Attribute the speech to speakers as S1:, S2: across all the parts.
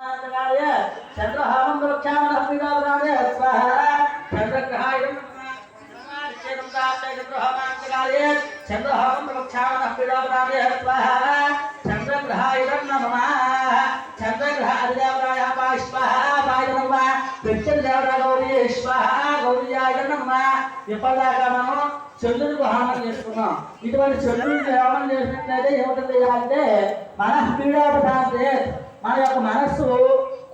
S1: चंद्रहारं रक्षामः पीडावराय स्वाहा चंद्रग्रहाय चंद्रहारं रक्षामः पीडावराय स्वाहा चंद्रग्रहाय नमः चंद्रग्रहाय स्वाहा वाय नमः प्रत्यंदेवरा गौरी स्वाहा गौरीयाय नमः విపదాగా మనం చంద్రుడికి హోమం చేసుకున్నాం. ఇటువంటి చంద్రుడికి హోమం చేసినట్లయితే ఏమిటంటే అంటే మన పీడాపదాంతే మన యొక్క మనస్సు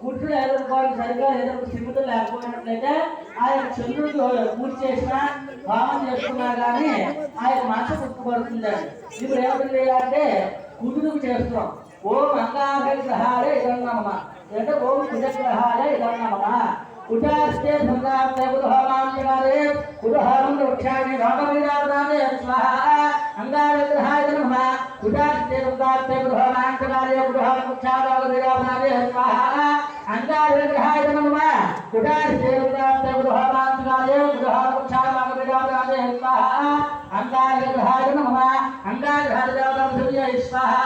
S1: కూర్చుని ఎదుర్కోవడం సరిగ్గా స్థిమితం లేకపోయినట్లయితే ఆ యొక్క చంద్రుడికి పూజ చేసినా హోమం చేసుకున్నా కానీ ఆ యొక్క మనసు పుట్టుబడుతుందండి. ఇప్పుడు ఏమిటి అంటే కుదురుకు చేస్తున్నాం. ఓం అంగాగ్రహాలే ఇదన్నమ్మ అంటే ఓం కుజగ్రహాలే ఇదన్నమ్మ कुटास्ते भंगास्ते कुदहामांतकाले कुदहामं रक्षामि रामवीरावदाने स्वाहा अंगारग्रहाय नमः कुटास्ते भंगास्ते कुदहामांतकाले कुदहामं रक्षामि स्वाहा अंगारग्रहाय नमः कुटास्ते भंगास्ते कुदहामांतकाले कुदहामं रक्षामि स्वाहा अंगारग्रहाय नमः अंगारग्रहाय स्वाहा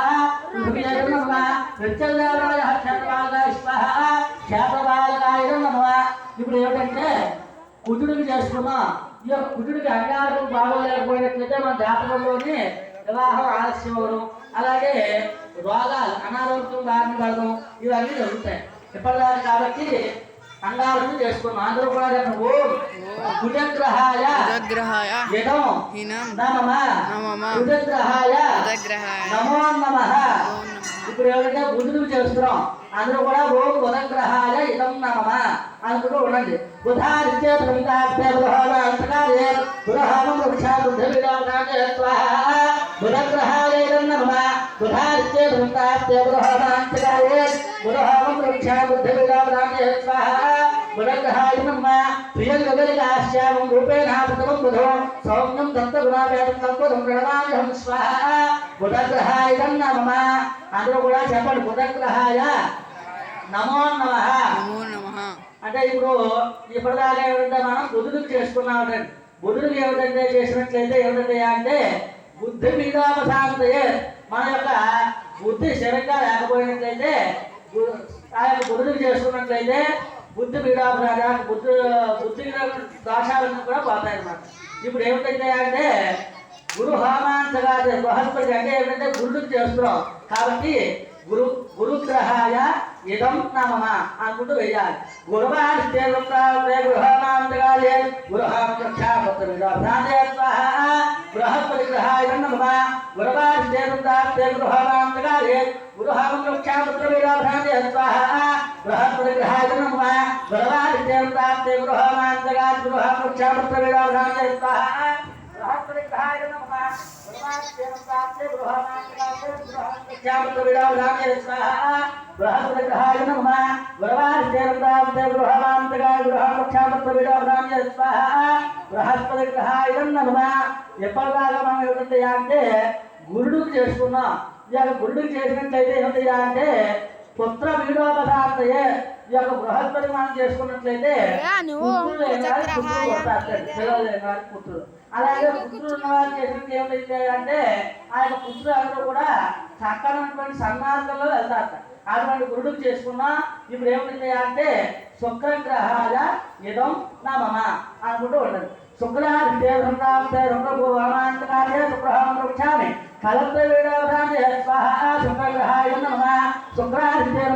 S1: भूमियाय नमः प्रत्यंगाय हर्षपालाय स्वाहा శాతవాలకాయ నమః. ఇప్పుడు ఏమిటంటే కుజుడికి చేసుకున్నాం. ఈ యొక్క కుజుడికి అంగారకం బాగోలేకపోయినట్లయితే మన జాతకంలోని వివాహం ఆలస్యం అవ్వడం, అలాగే రోగాలు అనారోగ్యం బారిన పడడం ఇవన్నీ జరుగుతాయి ఇప్పటిదాకా. కాబట్టి అంగారకం చేసుకున్నాం. అందరూ కూడా ఓం కుజగ్రహాయ నమః కుజగ్రహాయ నమో నమః. ఇప్పుడు ఎవరైతే బుధుడికి చేస్తున్నాం అందరూ కూడా ఓం బుధగ్రహాయ ఇదం నమః అనుకుంటూ ఉండండి. బుధాదిత్య ప్రమితాభ్య బృహవాంతకాలే బృహవం వృక్షాబుద్ధవిరాజాయ స్వాహా బుధగ్రహాయ ఇదం నమః బుధాదిత్య ప్రమితాభ్య బృహవాంతకాలే బృహవం వృక్షాబుద్ధవిరాజాయ స్వాహా బుధగ్రహాయ నమః ప్రియంగలికాశ్యామం రూపేణ ప్రథమం బుధో సౌమ్యం దత్తగుణావేదం తత్వదం ప్రణమామ్యహం స్వాహా బుధగ్రహాయ ఇదం నమః. అందరూ కూడా చెప్పండి బుధగ్రహాయ నమో నమః అంటే ఇప్పుడు ఇప్పటిదాకా ఏమిటంటే మనం బుధుడికి చేసుకున్నామంటే బుధుడికి ఏమిటంటే చేసినట్లయితే ఏమిటంటే అంటే బుద్ధి మీదాపశాంతయే మన యొక్క బుద్ధి స్థిరంగా లేకపోయినట్లయితే ఆ యొక్క బుధుడికి చేసుకున్నట్లయితే బుద్ధి పీడాపరాజ బుద్ధి దోషాలన్నీ కూడా పోతాయి అన్నమాట. ఇప్పుడు ఏమిటంటే అంటే గురు హోమాంతగా బృహస్పతి అంటే ఏమిటంటే గురుడికి చేస్తున్నాం కాబట్టి గురుగ్రహాయ ఇదం నమః అనుకుంటూ వేయాలి. గురువాస్తే గృహమాంతకాలే బృహస్పతి గ్రహాయ నమః గురువాస్తే గృహమాంతకాలే గృహముక్షాపుత్రవిరాభ్రాంతే స్వాహా బృహస్పతి గ్రహాయ నమః గురువాస్తే గృహమాంతకాలే గృహముక్షాపుత్రవిరాభ్రాంతే స్వాహా బృహస్పతి గ్రహాయ నమః గురువాస్తే గృహమాంతకాలే బృహస్పతి గ్రహాయ నమః గురువాస్తే గృహముక్షాపుత్రవిరాభ్రాంతే స్వాహా బృహస్పతి గ్రహాయ నమః. ఎప్పటిదాకా మనం ఏమిటంటే అంటే గురుడికి చేసుకున్నాం. ఇక గురుడికి చేసినట్లయితే ఏమిటయ్యా అంటే పుత్ర వీడోపదార్థయే ఈ యొక్క బృహస్పతి మనం చేసుకున్నట్లయితే పుత్రుడు అలాగే పుత్రుడు ఉన్నవారు చేసినట్టు ఏమిటైతే అంటే ఆ యొక్క పుత్రుడు అందరూ కూడా చక్కనటువంటి సన్మార్గంలో వెళ్తారు. అటువంటి గురుడికి చేసుకున్నా. ఇప్పుడు ఏమిటంటే అంటే శుక్రగ్రహాయ ఇదం నమః అనుకుంటూ ఉండదు. శుక్రాదిత్య రుద్రభూమాంతకాలే శుక్రహం వృక్షామి కలత్ర వీడాభ్రాంతే స్వాహా శుక్రగ్రహాయ నమః శుక్రాదిత్య